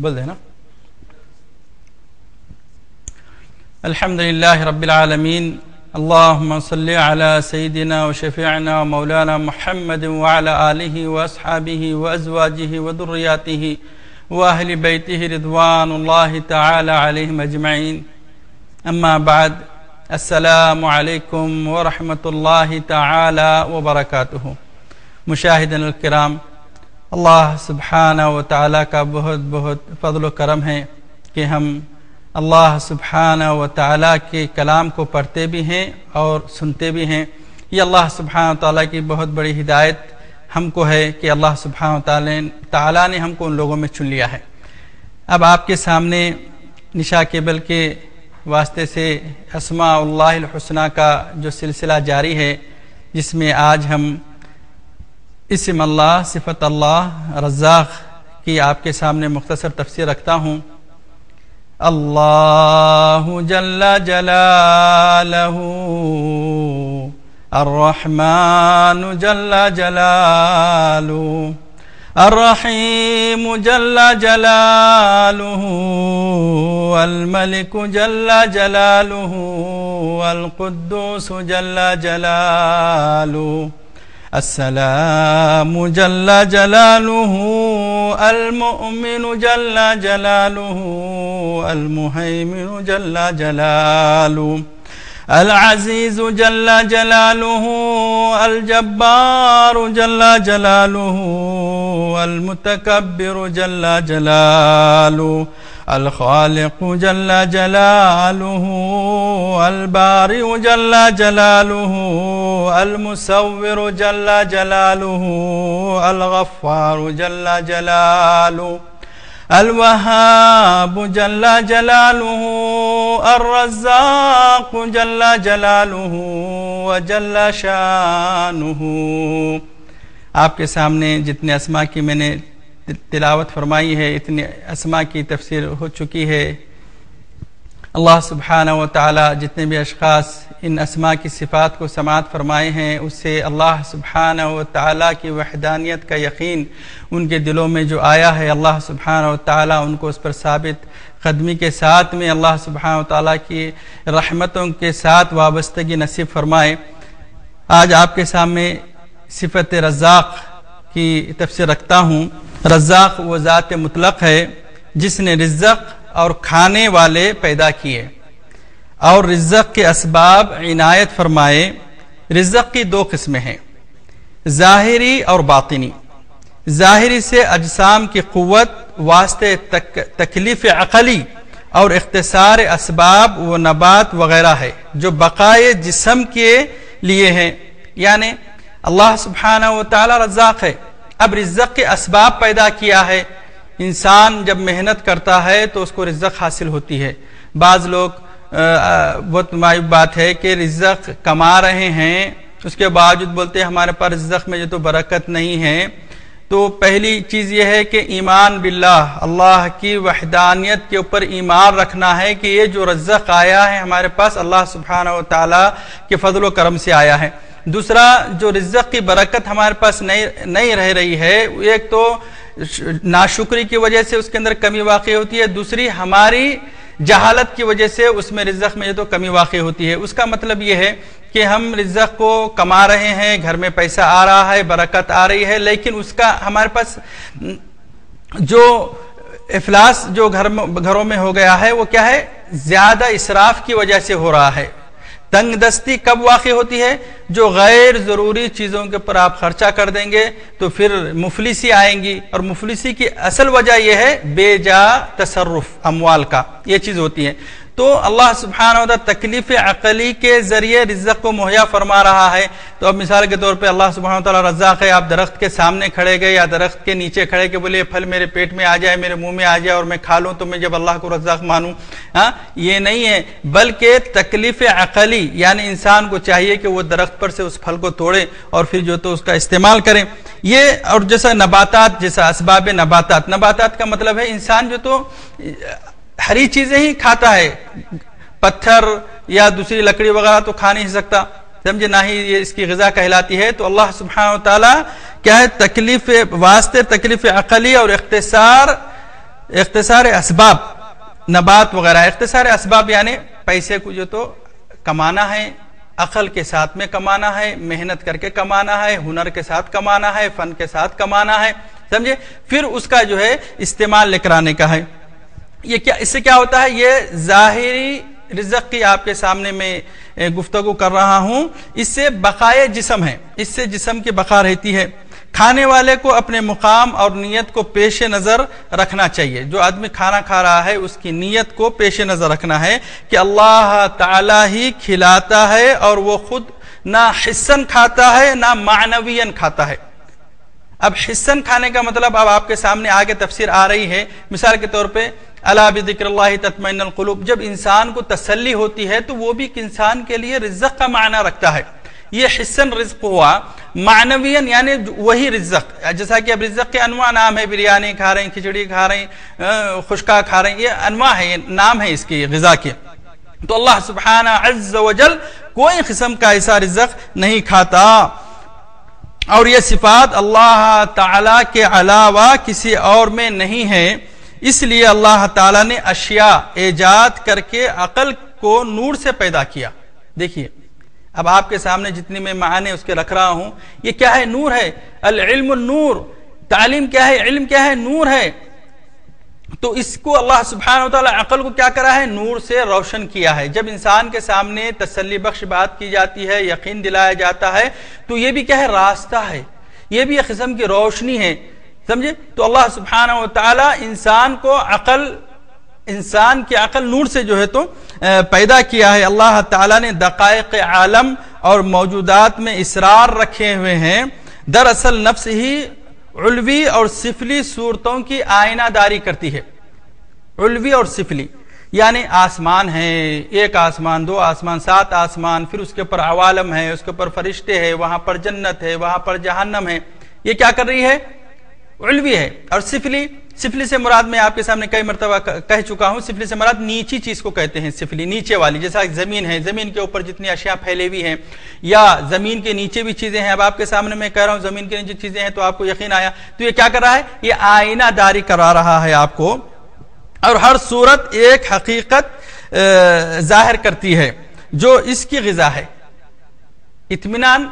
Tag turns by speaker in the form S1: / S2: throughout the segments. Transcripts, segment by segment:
S1: بول دینا. الحمد للہ رب العالمین. اللہم صلی علی سیدنا و شفیعنا و مولانا محمد وعلی آلہ و اصحابہ و ازواجہ و ذریاتہ و اہل بیتہ رضوان اللہ تعالی علیہم اجمعین. اما بعد. السلام علیکم ورحمۃ اللہ تعالی وبرکاتہ. مشاہدین الکرام، اللہ سبحانہ و تعالی کا بہت بہت فضل و کرم ہے کہ ہم اللہ سبحانہ و تعالی کے کلام کو پڑھتے بھی ہیں اور سنتے بھی ہیں. یہ اللہ سبحانہ و تعالی کی بہت بڑی ہدایت ہم کو ہے کہ اللہ سبحانہ و تعالی نے ہم کو ان لوگوں میں چن لیا ہے. اب آپ کے سامنے نشا کیبل کے واسطے سے اسماء اللہ الحسنی کا جو سلسلہ جاری ہے، جس میں آج ہم اسم اللہ، صفت اللہ رزاق کی آپ کے سامنے مختصر تفسیر رکھتا ہوں. اللہ جل جلالہ الرحمن جل جلالہ الرحیم جل جلالہ الملک جل جلالہ القدوس جل جلالہ السلام جل جلالہ المؤمن جل جلالہ المہیمن جل جلالہ العزیز جل جلالہ الجبار جل جلالہ المتکبر جل جلالہ الخالق جل جلالہ البارئ جل جلالہ المصور جل جلالہ الغفار جل جلالہ الوہاب جل جلالہ الرزاق جل جلالہ وجل شانہ. آپ کے سامنے جتنے اسماء کی میں نے تلاوت فرمائی ہے، اتنے اسماء کی تفسیر ہو چکی ہے. اللہ سبحانہ و تعالی جتنے بھی اشخاص ان اسماء کی صفات کو سماعت فرمائے ہیں، اس سے اللہ سبحانہ و تعالی کی وحدانیت کا یقین ان کے دلوں میں جو آیا ہے، اللہ سبحانہ و تعالی ان کو اس پر ثابت قدمی کے ساتھ میں اللہ سبحانہ و تعالی کی رحمتوں کے ساتھ وابستگی نصیب فرمائے. آج آپ کے سامنے صفت رزاق کی تفسیر رکھتا ہوں. رزاق وہ ذات مطلق ہے جس نے رزق اور کھانے والے پیدا کیے اور رزق کے اسباب عنایت فرمائے. رزق کی دو قسمیں ہیں، ظاہری اور باطنی. ظاہری سے اجسام کی قوت، واسطے تکلیف عقلی اور اختصار اسباب و نبات وغیرہ ہے جو بقائے جسم کے لیے ہیں. یعنی اللہ سبحانہ و تعالی رزاق ہے. اب رزق کے اسباب پیدا کیا ہے. انسان جب محنت کرتا ہے تو اس کو رزق حاصل ہوتی ہے. بعض لوگ بہت معیوب بات ہے کہ رزق کما رہے ہیں، اس کے باوجود بولتے ہیں ہمارے پاس رزق میں جو تو برکت نہیں ہے. تو پہلی چیز یہ ہے کہ ایمان باللہ، اللہ کی وحدانیت کے اوپر ایمان رکھنا ہے کہ یہ جو رزق آیا ہے ہمارے پاس اللہ سبحانہ و تعالی کے فضل و کرم سے آیا ہے. دوسرا، جو رزق کی برکت ہمارے پاس نہیں رہ رہی ہے، ایک تو ناشکری کی وجہ سے اس کے اندر کمی واقع ہوتی ہے، دوسری ہماری جہالت کی وجہ سے اس میں رزق میں تو کمی واقع ہوتی ہے. اس کا مطلب یہ ہے کہ ہم رزق کو کما رہے ہیں، گھر میں پیسہ آ رہا ہے، برکت آ رہی ہے، لیکن اس کا ہمارے پاس جو افلاس جو گھروں میں ہو گیا ہے وہ کیا ہے؟ زیادہ اسراف کی وجہ سے ہو رہا ہے. تنگ دستی کب واقع ہوتی ہے؟ جو غیر ضروری چیزوں کے پر آپ خرچہ کر دیں گے تو پھر مفلسی آئیں گی، اور مفلسی کی اصل وجہ یہ ہے بے جا تصرف اموال کا، یہ چیز ہوتی ہے. تو اللہ سبحانہ و تعالی تکلیف عقلی کے ذریعے رزق کو مہیا فرما رہا ہے. تو اب مثال کے طور پہ اللہ سبحانہ و تعالی رزاق ہے، آپ درخت کے سامنے کھڑے گئے یا درخت کے نیچے کھڑے کے بولے پھل میرے پیٹ میں آ جائے، میرے منہ میں آ جائے اور میں کھا لوں تو میں جب اللہ کو رزاق مانوں. یہ نہیں ہے، بلکہ تکلیف عقلی، یعنی انسان کو چاہیے کہ وہ درخت پر سے اس پھل کو توڑے اور پھر جو تو اس کا استعمال کریں. یہ اور جیسا نباتات، جیسا اسباب نباتات کا مطلب ہے انسان جو تو ہری چیزیں ہی کھاتا ہے، پتھر یا دوسری لکڑی وغیرہ تو کھا نہیں سکتا، سمجھے، نہ ہی یہ اس کی غذا کہلاتی ہے. تو اللہ سبحانہ و تعالی کیا ہے؟ تکلیف واسطے تکلیف عقلی اور اختصار اختصار اسباب، نبات وغیرہ، اختصار اسباب یعنی پیسے کو جو تو کمانا ہے، عقل کے ساتھ میں کمانا ہے، محنت کر کے کمانا ہے، ہنر کے ساتھ کمانا ہے، فن کے ساتھ کمانا ہے، سمجھے، پھر اس کا جو ہے استعمال لے کر آنے کا ہے۔ یہ کیا، اس سے کیا ہوتا ہے، یہ ظاہری رزق کی آپ کے سامنے میں گفتگو کر رہا ہوں، اس سے بقائے جسم ہے، اس سے جسم کی بقا رہتی ہے۔ کھانے والے کو اپنے مقام اور نیت کو پیش نظر رکھنا چاہیے، جو آدمی کھانا کھا رہا ہے اس کی نیت کو پیش نظر رکھنا ہے کہ اللہ تعالی ہی کھلاتا ہے، اور وہ خود نہ حسن کھاتا ہے نہ معنویاً کھاتا ہے۔ اب حسن کھانے کا مطلب اب آپ کے سامنے آگے تفسیر آ رہی ہے، مثال کے طور پہ الا بذکر اللہ تطمئن القلوب، جب انسان کو تسلی ہوتی ہے تو وہ بھی انسان کے لیے رزق کا معنی رکھتا ہے۔ یہ حسن رزق ہوا، معنویاً یعنی وہی رزق، جیسا کہ اب رزق کے انواع نام ہے، بریانی کھا رہے ہیں، کھچڑی کھا رہے ہیں، خشکا کھا رہے ہیں، یہ انواع ہے، یہ نام ہے اس کی غذا کے۔ تو اللہ سبحانہ عز وجل کوئی قسم کا ایسا رزق نہیں کھاتا، اور یہ صفات اللہ تعالی کے علاوہ کسی اور میں نہیں ہے۔ اس لیے اللہ تعالیٰ نے اشیاء ایجاد کر کے عقل کو نور سے پیدا کیا۔ دیکھیے اب آپ کے سامنے جتنی میں معنی اس کے رکھ رہا ہوں، یہ کیا ہے، نور ہے، العلم النور، تعلیم کیا ہے، علم کیا ہے، نور ہے۔ تو اس کو اللہ سبحانہ وتعالی عقل کو کیا کرا ہے، نور سے روشن کیا ہے۔ جب انسان کے سامنے تسلی بخش بات کی جاتی ہے، یقین دلایا جاتا ہے، تو یہ بھی کیا ہے، راستہ ہے، یہ بھی ایک قسم کی روشنی ہے، سمجھے۔ تو اللہ سبحانہ وتعالی انسان کو انسان کی عقل نور سے جو ہے تو پیدا کیا ہے۔ اللہ تعالیٰ نے دقائق عالم اور موجودات میں اسرار رکھے ہوئے ہیں، دراصل نفس ہی علوی اور سفلی صورتوں کی آئینہ داری کرتی ہے۔ علوی اور سفلی یعنی آسمان ہے، ایک آسمان، دو آسمان، سات آسمان، پھر اس کے اوپر عوالم ہے، اس کے اوپر فرشتے ہیں، وہاں پر جنت ہے، وہاں پر جہنم ہے، یہ کیا کر رہی ہے، علوی ہے۔ اور سفلی سے مراد میں آپ کے سامنے کئی مرتبہ کہہ چکا ہوں، سفلی سے مراد نیچی چیز کو کہتے ہیں، سفلی نیچے والی، جیسا زمین ہے، زمین کے اوپر جتنی اشیاء پھیلے ہوئی ہیں، یا زمین کے نیچے بھی چیزیں ہیں۔ اب آپ کے سامنے میں کہہ رہا ہوں زمین کے نیچے چیزیں ہیں تو آپ کو یقین آیا، تو یہ کیا کر رہا ہے، یہ آئینہ داری کرا رہا ہے آپ کو، اور ہر صورت ایک حقیقت ظاہر کرتی ہے جو اس کی غذا ہے۔ اطمینان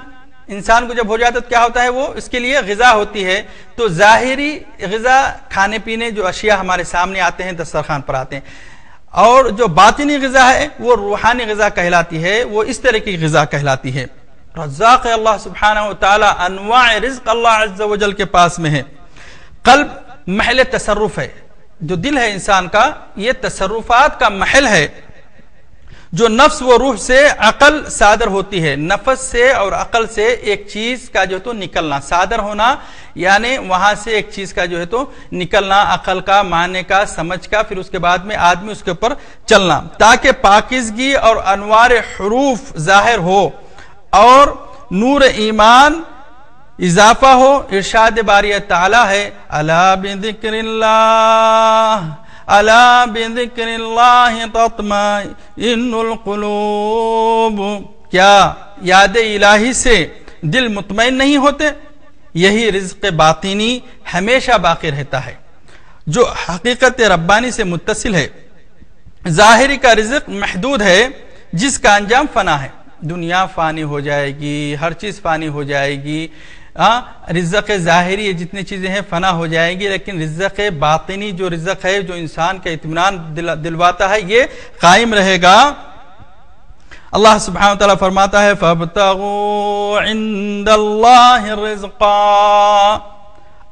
S1: انسان کو جب ہو جاتا ہے تو کیا ہوتا ہے، وہ اس کے لیے غذا ہوتی ہے۔ تو ظاہری غذا کھانے پینے جو اشیاء ہمارے سامنے آتے ہیں، دسترخوان پر آتے ہیں، اور جو باطنی غذا ہے وہ روحانی غذا کہلاتی ہے، وہ اس طرح کی غذا کہلاتی ہے۔ رزاق اللہ سبحانہ وتعالی، انواع رزق اللہ عز و جل کے پاس میں ہے۔ قلب محل تصرف ہے، جو دل ہے انسان کا، یہ تصرفات کا محل ہے۔ جو نفس و روح سے عقل صادر ہوتی ہے، نفس سے اور عقل سے ایک چیز کا جو تو نکلنا، صادر ہونا یعنی وہاں سے ایک چیز کا جو ہے تو نکلنا، عقل کا، معنی کا، سمجھ کا، پھر اس کے بعد میں آدمی اس کے اوپر چلنا، تاکہ پاکیزگی اور انوار حروف ظاہر ہو اور نور ایمان اضافہ ہو۔ ارشاد باری تعالی ہے، الا بذکر اللہ، الا بذکر اللہ تطمئن القلوب، کیا یاد الہی سے دل مطمئن نہیں ہوتے؟ یہی رزق باطنی ہمیشہ باقی رہتا ہے جو حقیقت ربانی سے متصل ہے۔ ظاہری کا رزق محدود ہے جس کا انجام فنا ہے، دنیا فانی ہو جائے گی، ہر چیز فانی ہو جائے گی، رزق ظاہری یہ جتنی چیزیں ہیں فنا ہو جائیں گی، لیکن رزق باطنی جو رزق ہے، جو انسان کا اطمینان دلواتا ہے، یہ قائم رہے گا۔ اللہ سبحانہ وتعالی فرماتا ہے فَابْتَغُوا عِندَ اللَّهِ الرِّزْقَ،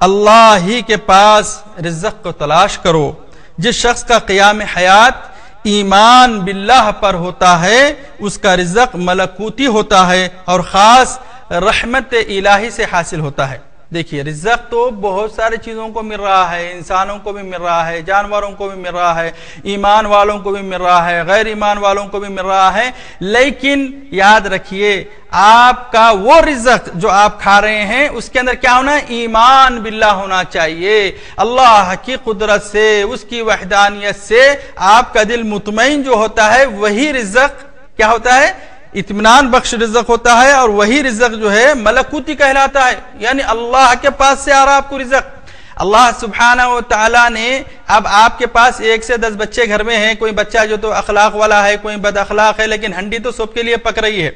S1: اللہ ہی کے پاس رزق کو تلاش کرو۔ جس شخص کا قیام حیات ایمان باللہ پر ہوتا ہے، اس کا رزق ملکوتی ہوتا ہے اور خاص رحمت الہی سے حاصل ہوتا ہے۔ دیکھیے رزق تو بہت ساری چیزوں کو مل رہا ہے، انسانوں کو بھی مل رہا ہے، جانوروں کو بھی مل رہا ہے، ایمان والوں کو بھی مل رہا ہے، غیر ایمان والوں کو بھی مل رہا ہے، لیکن یاد رکھیے آپ کا وہ رزق جو آپ کھا رہے ہیں اس کے اندر کیا ہونا ہے، ایمان باللہ ہونا چاہیے۔ اللہ کی قدرت سے، اس کی وحدانیت سے آپ کا دل مطمئن جو ہوتا ہے، وہی رزق کیا ہوتا ہے، اطمینان بخش رزق ہوتا ہے، اور وہی رزق جو ہے ملکوتی کہلاتا ہے، یعنی اللہ کے پاس سے آ رہا آپ کو رزق۔ اللہ سبحانہ و تعالیٰ نے اب آپ کے پاس 1 سے 10 بچے گھر میں ہیں، کوئی بچہ جو تو اخلاق والا ہے، کوئی بد اخلاق ہے، لیکن ہنڈی تو سب کے لیے پک رہی ہے.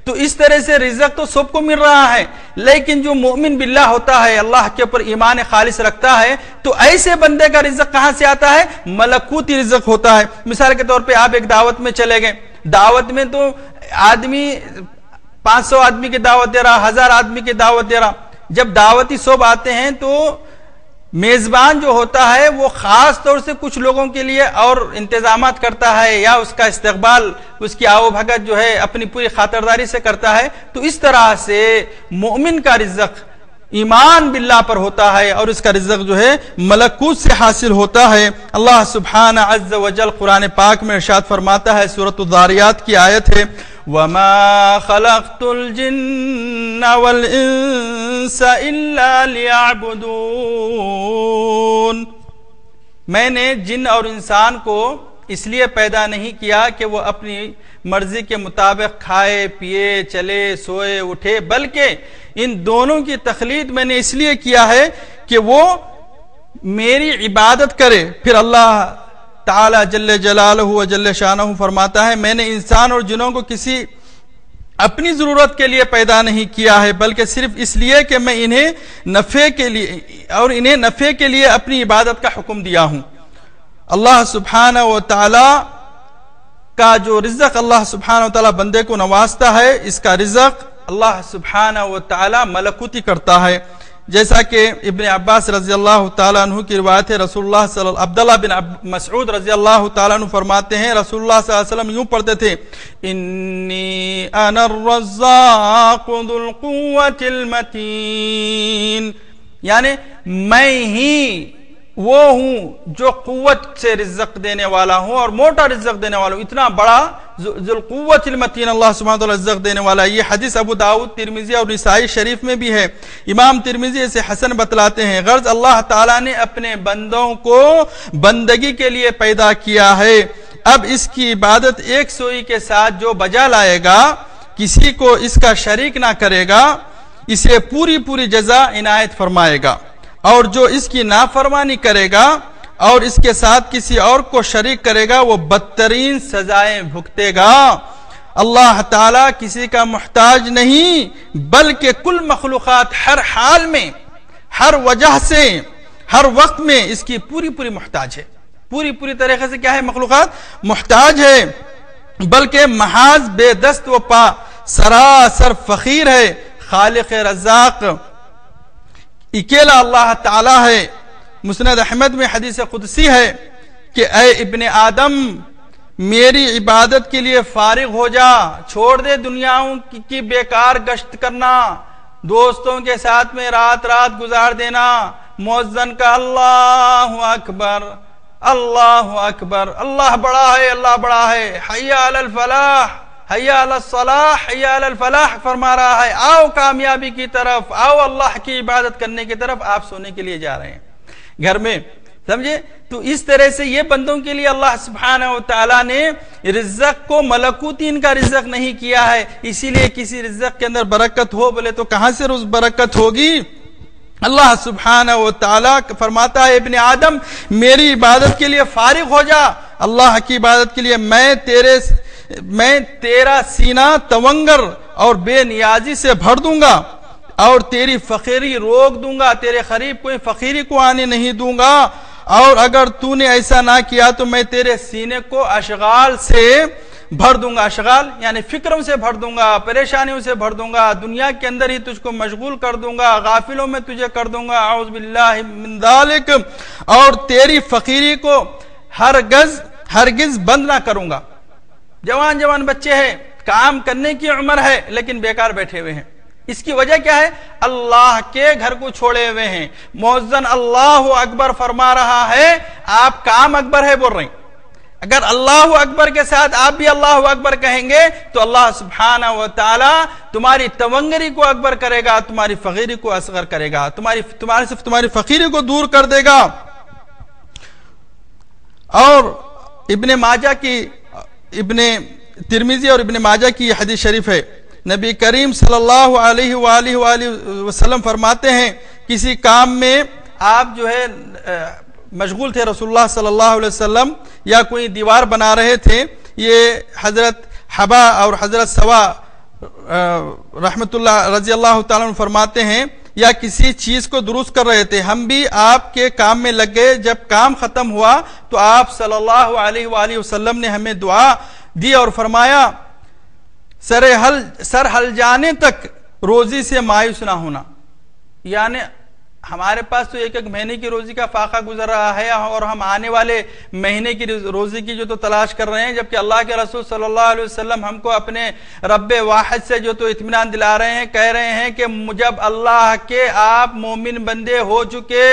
S1: تو اس طرح سے رزق تو سب کو مل رہا ہے، لیکن جو مومن باللہ ہوتا ہے، اللہ کے اوپر ایمان خالص رکھتا ہے، تو ایسے بندے کا رزق کہاں سے آتا ہے؟ ملکوتی رزق ہوتا ہے. مثال کے طور پہ آپ ایک دعوت میں چلے گئے، دعوت میں تو آدمی 500 آدمی کی دعوت دے رہا، 1000 آدمی کی دعوت دے رہا. جب دعوتی صوب آتے ہیں تو میزبان جو ہوتا ہے وہ خاص طور سے کچھ لوگوں کے لیے اور انتظامات کرتا ہے، یا اس کا استقبال، اس کی آو بھگت جو ہے اپنی پوری خاطرداری سے کرتا ہے. تو اس طرح سے مومن کا رزق ایمان باللہ پر ہوتا ہے، اور اس کا رزق جو ہے ملکوت سے حاصل ہوتا ہے. اللہ سبحانہ عز و جل قرآن پاک میں ارشاد فرماتا ہے، سورۃ الذاریات کی آیت ہے، وَمَا خَلَقْتُ الْجِنَّ وَالْإِنسَ إِلَّا لِيَعْبُدُونَ. میں نے جن اور انسان کو اس لیے پیدا نہیں کیا کہ وہ اپنی مرضی کے مطابق کھائے پیے چلے سوئے اٹھے، بلکہ ان دونوں کی تخلیق میں نے اس لیے کیا ہے کہ وہ میری عبادت کرے. پھر اللہ تعالی جل جلالہ و جل شانہ فرماتا ہے، میں نے انسان اور جنوں کو کسی اپنی ضرورت کے لیے پیدا نہیں کیا ہے، بلکہ صرف اس لیے کہ میں انہیں نفع کے لیے اپنی عبادت کا حکم دیا ہوں. اللہ سبحانہ و تعالی کا جو رزق اللہ سبحانہ و تعالی بندے کو نوازتا ہے، اس کا رزق اللہ سبحانہ و تعالی ملکوتی کرتا ہے. جیسا کہ ابن عباس رضی اللہ تعالیٰ عنہ کی روایت ہے، رسول اللہ عبداللہ بن مسعود رضی اللہ تعالیٰ عنہ فرماتے ہیں، رسول اللہ صلی اللہ علیہ وسلم یوں پڑھتے تھے، انی انا الرزاق ذو القوة المتین، یعنی میں ہی وہ ہوں جو قوت سے رزق دینے والا ہوں اور موٹا رزق دینے والا ہوں. اتنا بڑا ذو القوت المتین اللہ سبحانہ وتعالی رزق دینے والا. یہ حدیث ابو داؤد، ترمذی اور نسائی شریف میں بھی ہے. امام ترمذی اسے حسن بتلاتے ہیں. غرض اللہ تعالیٰ نے اپنے بندوں کو بندگی کے لیے پیدا کیا ہے. اب اس کی عبادت ایک سوئی کے ساتھ جو بجا لائے گا، کسی کو اس کا شریک نہ کرے گا، اسے پوری جزا عنایت فرمائے گا. اور جو اس کی نافرمانی کرے گا اور اس کے ساتھ کسی اور کو شریک کرے گا، وہ بدترین سزائیں بھگتے گا. اللہ تعالیٰ کسی کا محتاج نہیں، بلکہ کل مخلوقات ہر حال میں، ہر وجہ سے، ہر وقت میں اس کی پوری محتاج ہے. پوری طریقے سے کیا ہے؟ مخلوقات محتاج ہے، بلکہ محاذ بے دست و پا سراسر فقیر ہے. خالق رزاق اکیلا اللہ تعالی ہے. مسند احمد میں حدیث قدسی ہے کہ اے ابن آدم، میری عبادت کے لیے فارغ ہو جا، چھوڑ دے دنیاؤں کی بیکار گشت کرنا، دوستوں کے ساتھ میں رات گزار دینا، مؤذن کا اللہ اکبر اللہ اکبر، اللہ بڑا ہے، اللہ بڑا ہے، حی علی الفلاح حی علی الصلاح حی علی الفلاح فرما رہا ہے. آؤ کامیابی کی طرف، آؤ اللہ کی عبادت کرنے کی طرف. آپ سونے کے لیے جا رہے ہیں گھر میں، سمجھے؟ تو اس طرح سے یہ بندوں کے لیے اللہ سبحانہ و تعالیٰ نے رزق کو ملکوتی ان کا رزق نہیں کیا ہے. اسی لیے کسی رزق کے اندر برکت ہو بولے تو کہاں سے روز برکت ہوگی؟ اللہ سبحانہ و تعالیٰ فرماتا ہے، ابن آدم میری عبادت کے لیے فارغ ہو جا. اللہ کی عبادت کے لیے میں تیرا سینہ تونگر اور بے نیازی سے بھر دوں گا، اور تیری فقیری روک دوں گا، تیرے قریب کوئی فقیری کو آنے نہیں دوں گا. اور اگر تو نے ایسا نہ کیا تو میں تیرے سینے کو اشغال سے بھر دوں گا. اشغال یعنی فکروں سے بھر دوں گا، پریشانیوں سے بھر دوں گا، دنیا کے اندر ہی تجھ کو مشغول کر دوں گا، غافلوں میں تجھے کر دوں گا. اعوذ باللہ من ذالک. اور تیری فقیری کو ہرگز بند نہ کروں گا. جوان بچے ہیں، کام کرنے کی عمر ہے لیکن بیکار بیٹھے ہوئے ہیں. اس کی وجہ کیا ہے؟ اللہ کے گھر کو چھوڑے ہوئے ہیں. مؤذن اللہ اکبر فرما رہا ہے، آپ کام اکبر ہے بول رہے ہیں. اگر اللہ اکبر کے ساتھ آپ بھی اللہ اکبر کہیں گے تو اللہ سبحانہ و تعالی تمہاری تونگری کو اکبر کرے گا، تمہاری فقیری کو اصغر کرے گا، تمہاری فقیری کو دور کر دے گا. اور ابن ترمذی اور ابن ماجہ کی حدیث شریف ہے، نبی کریم صلی اللہ علیہ وآلہ وسلم فرماتے ہیں، کسی کام میں آپ جو ہے مشغول تھے رسول اللہ صلی اللہ علیہ وسلم یا کوئی دیوار بنا رہے تھے. یہ حضرت حبا اور حضرت سوا رحمت اللہ رضی اللہ تعالیٰ عنہ فرماتے ہیں یا کسی چیز کو درست کر رہے تھے, ہم بھی آپ کے کام میں لگ گئے. جب کام ختم ہوا تو آپ صلی اللہ علیہ وآلہ وسلم نے ہمیں دعا دی اور فرمایا سر ہل جانے تک روزی سے مایوس نہ ہونا. یعنی ہمارے پاس تو ایک مہینے کی روزی کا فاقہ گزر رہا ہے اور ہم آنے والے مہینے کی روزی کی جو تو تلاش کر رہے ہیں, جبکہ اللہ کے رسول صلی اللہ علیہ وسلم ہم کو اپنے رب واحد سے جو تو اطمینان دلا رہے ہیں, کہہ رہے ہیں کہ جب اللہ کے آپ مومن بندے ہو چکے,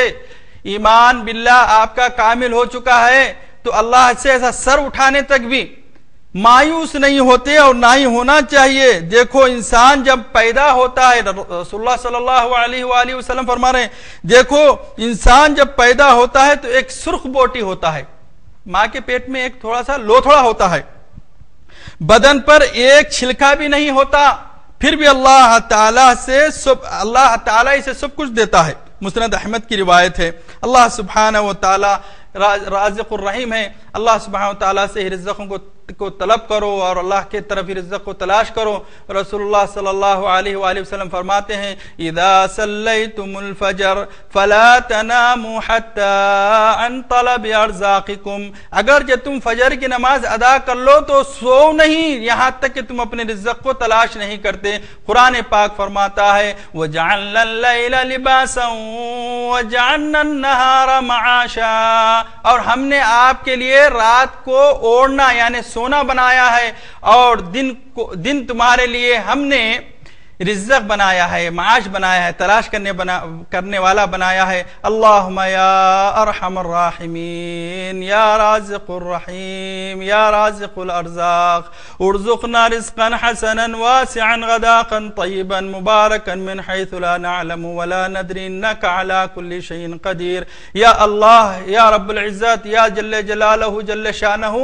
S1: ایمان باللہ آپ کا کامل ہو چکا ہے, تو اللہ سے ایسا سر اٹھانے تک بھی مایوس نہیں ہوتے اور نہ ہی ہونا چاہیے. دیکھو انسان جب پیدا ہوتا ہے, رسول اللہ صلی اللہ علیہ وآلہ وسلم فرما رہے ہیں, دیکھو انسان جب پیدا ہوتا ہے تو ایک سرخ بوٹی ہوتا ہے, ماں کے پیٹ میں ایک تھوڑا سا لوتھڑا ہوتا ہے, بدن پر ایک چھلکا بھی نہیں ہوتا, پھر بھی اللہ تعالیٰ اسے سب کچھ دیتا ہے. مسند احمد کی روایت ہے. اللہ سبحانہ و تعالیٰ رازق الرحیم ہے. اللہ سبحانہ و تعالیٰ سے ہی رزقوں کو طلب کرو اور اللہ کے طرف ہی رزق کو تلاش کرو. رسول اللہ صلی اللہ علیہ وآلہ وسلم فرماتے ہیں اذا صلیتم الفجر فلا تناموا حتى عن طلب ارزاقکم, اگر جب تم فجر کی نماز ادا کر لو تو سو نہیں یہاں تک کہ تم اپنے رزق کو تلاش نہیں کرتے. قرآن پاک فرماتا ہے وجعلنا اللیل لباسا وجعلنا النہار معاشا, اور ہم نے آپ کے لیے رات کو اوڑھنا یعنی سونا بنایا ہے اور دن تمہارے لیے ہم نے رزق بنایا ہے, معاش بنایا ہے, تلاش کرنے والا بنایا ہے. اللہم یا ارحم الراحمین یا رازق الرحیم یا رازق الارزاق ارزقنا رزقا حسنا واسعا غداقا طیبا مبارکا من حیث لا نعلم ولا ندری انک علی کل شیء قدیر. یا اللہ یا رب العزت یا جل جلالہ جل شانہ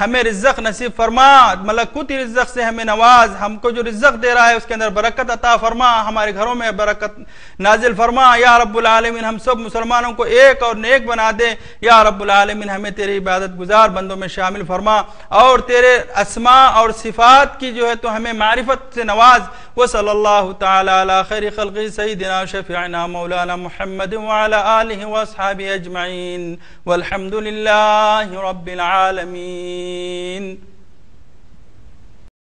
S1: ہمیں رزق نصیب فرما, ملکوتی رزق سے ہمیں نواز, ہم کو جو رزق دے رہا ہے اس کے اندر برکت عطا فرما, ہمارے گھروں میں برکت نازل فرما. یا رب العالمین ہم سب مسلمانوں کو ایک اور نیک بنا دے. یا رب العالمین ہمیں تیری عبادت گزار بندوں میں شامل فرما اور تیرے اسماء اور صفات کی جو ہے تو ہمیں معرفت سے نواز. وصلی اللہ تعالی علی خیر خلق سیدنا شفیعنا مولانا محمد وعلی آلہ واصحابہ اجمعین والحمد للہ رب العالمین.